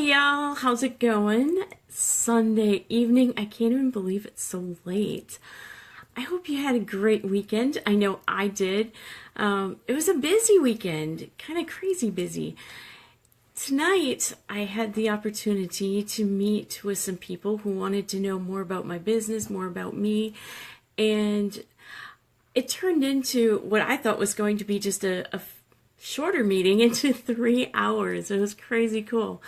y'all, how's it going? Sunday evening. I can't even believe it's so late. I hope you had a great weekend. I know I did. It was a busy weekend, kind of crazy busy. Tonight, I had the opportunity to meet with some people who wanted to know more about my business, more about me, and it turned into what I thought was going to be just a shorter meeting into 3 hours. It was crazy cool.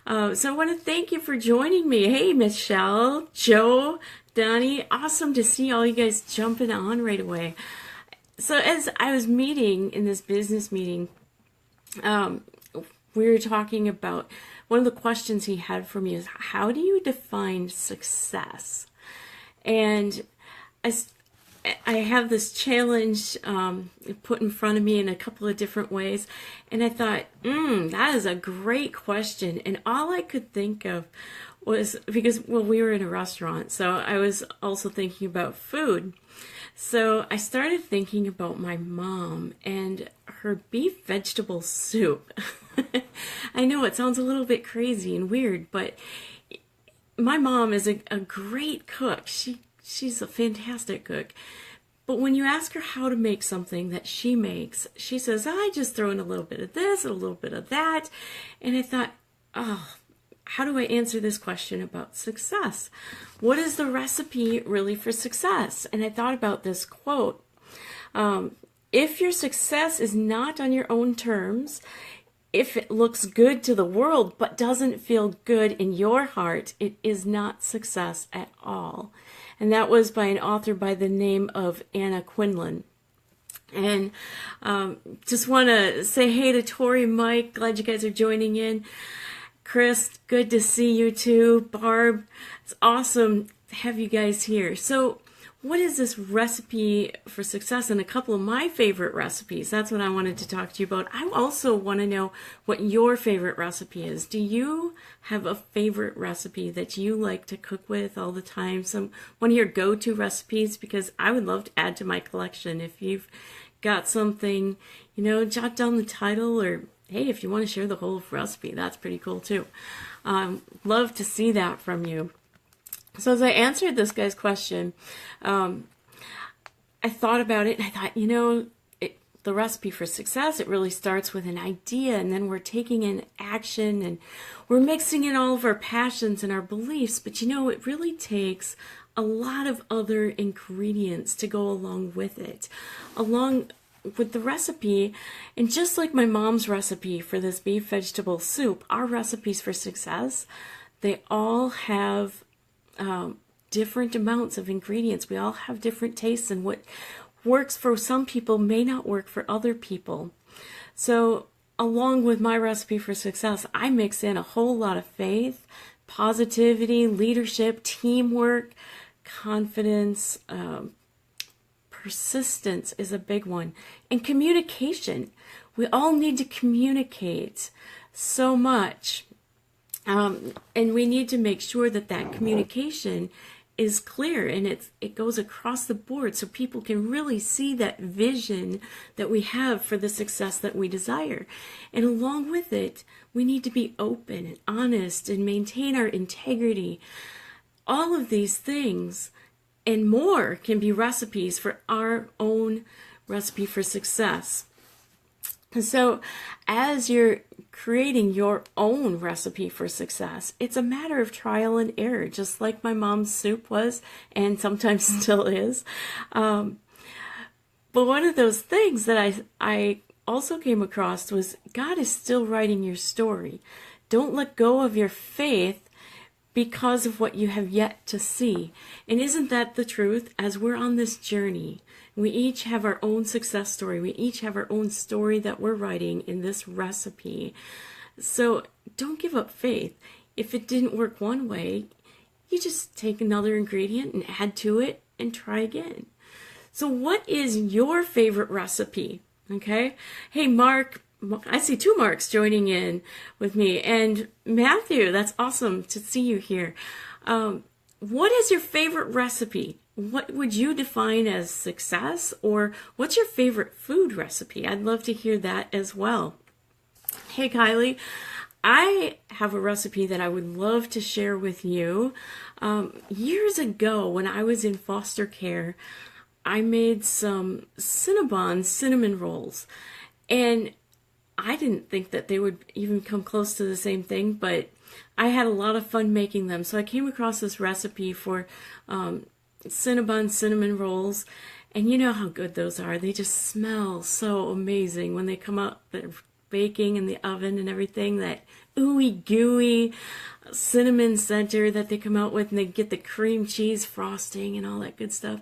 So I want to thank you for joining me. Hey, Michelle, Joe, Donnie, awesome to see all you guys jumping on right away. So as I was meeting in this business meeting, we were talking about one of the questions he had for me is, how do you define success? And I have this challenge put in front of me in a couple of different ways, and I thought, that is a great question. And all I could think of was, because, well, we were in a restaurant, so I was also thinking about food. So I started thinking about my mom and her beef vegetable soup. I know it sounds a little bit crazy and weird, but my mom is a great cook. She's a fantastic cook. But when you ask her how to make something that she makes, she says, I just throw in a little bit of this, a little bit of that. And I thought, oh, how do I answer this question about success? What is the recipe really for success? And I thought about this quote. If your success is not on your own terms, if it looks good to the world but doesn't feel good in your heart, it is not success at all. And that was by an author by the name of Anna Quinlan. And just want to say hey to Tori, Mike, glad you guys are joining in. Chris, good to see you too. Barb, it's awesome to have you guys here. So what is this recipe for success? And a couple of my favorite recipes. That's what I wanted to talk to you about. I also want to know what your favorite recipe is. Do you have a favorite recipe that you like to cook with all the time? One of your go-to recipes? Because I would love to add to my collection. If you've got something, jot down the title, or hey, if you want to share the whole recipe, that's pretty cool too. Love to see that from you. So as I answered this guy's question, I thought about it, and I thought, the recipe for success, it really starts with an idea, and then we're taking in action, and we're mixing in all of our passions and our beliefs. But it really takes a lot of other ingredients to go along with it, along with the recipe. And just like my mom's recipe for this beef vegetable soup, our recipes for success, they all have different amounts of ingredients. We all have different tastes, and what works for some people may not work for other people. So along with my recipe for success, I mix in a whole lot of faith, positivity, leadership, teamwork, confidence, persistence is a big one, and communication. We all need to communicate so much. And we need to make sure that communication is clear, and it goes across the board so people can really see that vision that we have for the success that we desire. And along with it, we need to be open and honest and maintain our integrity. All of these things and more can be recipes for our own recipe for success. And so as you're creating your own recipe for success, it's a matter of trial and error, just like my mom's soup was and sometimes still is. But one of those things that I also came across was, God is still writing your story. Don't let go of your faith because of what you have yet to see. And isn't that the truth? As we're on this journey, we each have our own success story. We each have our own story that we're writing in this recipe. So don't give up faith. If it didn't work one way, you just take another ingredient and add to it and try again. So what is your favorite recipe? Okay. Hey, Mark, I see two Marks joining in with me. And Matthew, that's awesome to see you here. What is your favorite recipe? What would you define as success? Or what's your favorite food recipe? I'd love to hear that as well. Hey, Kylie. I have a recipe that I would love to share with you. Years ago, when I was in foster care, I made some Cinnabon cinnamon rolls, and I didn't think that they would even come close to the same thing, but I had a lot of fun making them. So I came across this recipe for Cinnabon cinnamon rolls, and you know how good those are. They just smell so amazing when they come out. They're baking in the oven and everything, that ooey gooey cinnamon center that they come out with, and they get the cream cheese frosting and all that good stuff.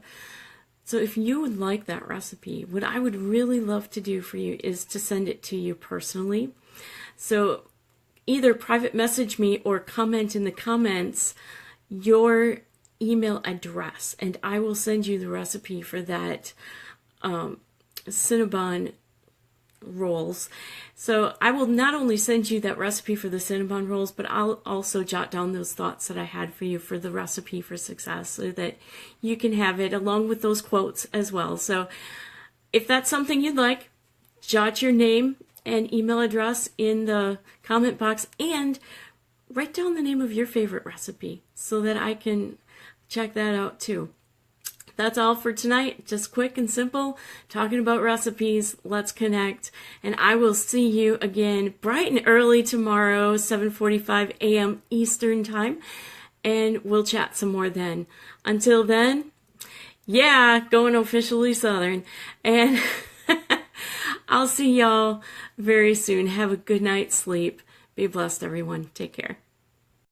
So if you would like that recipe, what I would really love to do for you is to send it to you personally. So either private message me or comment in the comments your email address, and I will send you the recipe for that Cinnabon rolls. So I will not only send you that recipe for the Cinnabon rolls, but I'll also jot down those thoughts that I had for you for the recipe for success, so that you can have it along with those quotes as well. So if that's something you'd like, jot your name and email address in the comment box, and write down the name of your favorite recipe so that I can check that out too. That's all for tonight. Just quick and simple, talking about recipes. Let's connect. And I will see you again bright and early tomorrow, 7:45 a.m. Eastern Time. And we'll chat some more then. Until then, yeah, going officially Southern. And I'll see y'all very soon. Have a good night's sleep. Be blessed, everyone. Take care.